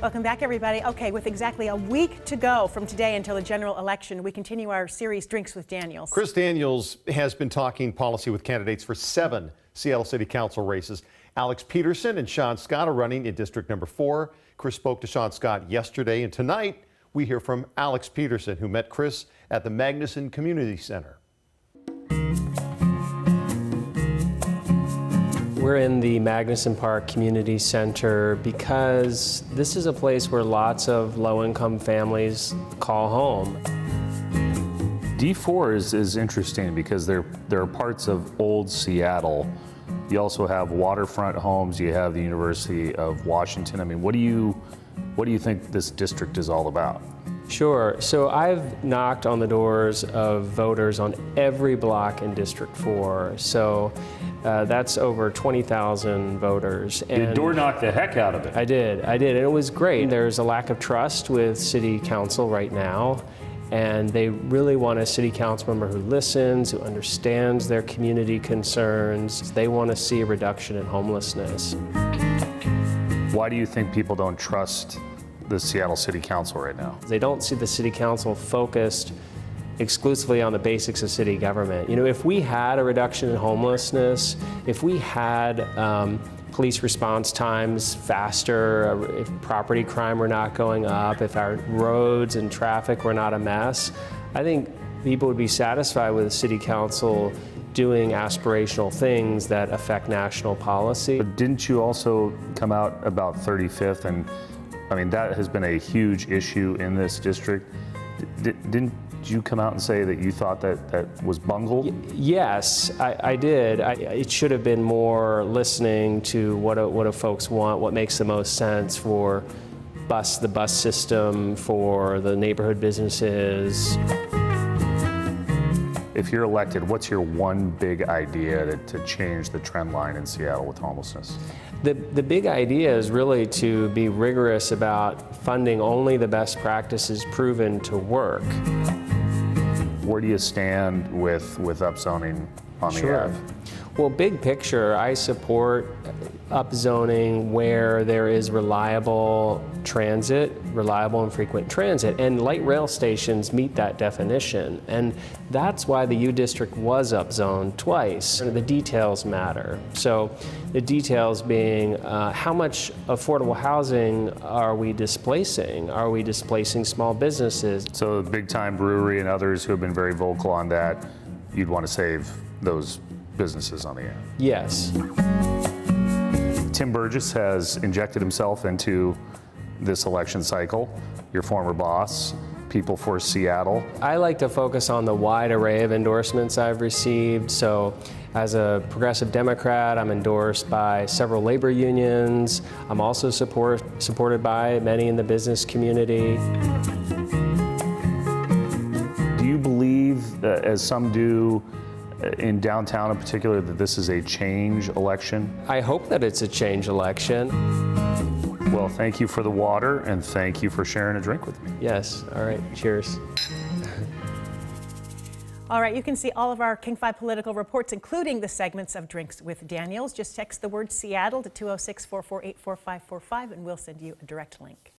Welcome back, everybody. Okay, with exactly a week to go from today until the general election, we continue our series, Drinks with Daniels. Chris Daniels has been talking policy with candidates for 7 Seattle City Council races. Alex Pedersen and Sean Scott are running in District Number 4. Chris spoke to Sean Scott yesterday, and tonight we hear from Alex Pedersen, who met Chris at the Magnuson Community Center. We're in the Magnuson Park Community Center because this is a place where lots of low-income families call home. D4 is interesting because there are parts of old Seattle. You also have waterfront homes. You have the University of Washington. I mean, what do you think this district is all about? Sure. So I've knocked on the doors of voters on every block in District 4. So that's over 20,000 voters. You door knocked the heck out of it. I did, and it was great. There's a lack of trust with City Council right now, and they really want a City Council member who listens, who understands their community concerns. They want to see a reduction in homelessness. Why do you think people don't trust the Seattle City Council right now? They don't see the City Council focused exclusively on the basics of city government. You know, if we had a reduction in homelessness, if we had police response times faster, if property crime were not going up, if our roads and traffic were not a mess, I think people would be satisfied with the City Council doing aspirational things that affect national policy. But didn't you also come out about 35th? And I mean, that has been a huge issue in this district. Didn't you come out and say that you thought that was bungled? Yes, I did. It should have been more listening to what do folks want, what makes the most sense for the bus system, for the neighborhood businesses. If you're elected, what's your one big idea to change the trend line in Seattle with homelessness? The big idea is really to be rigorous about funding only the best practices proven to work. Where do you stand with upzoning on the Ave? Well, big picture, I support upzoning where there is reliable and frequent transit, and light rail stations meet that definition. And that's why the U District was upzoned twice. The details matter. So the details being how much affordable housing are we displacing? Are we displacing small businesses? So the Big Time Brewery and others who have been very vocal on that, you'd want to save those businesses on the Ave? Yes. Tim Burgess has injected himself into this election cycle, your former boss, People for Seattle. I like to focus on the wide array of endorsements I've received. So as a progressive Democrat, I'm endorsed by several labor unions. I'm also supported by many in the business community. Do you believe, as some do, in downtown in particular, that this is a change election? I hope that it's a change election. Well, thank you for the water, and thank you for sharing a drink with me. Yes, all right, cheers. All right, you can see all of our King 5 political reports, including the segments of Drinks with Daniels. Just text the word Seattle to 206-448-4545, and we'll send you a direct link.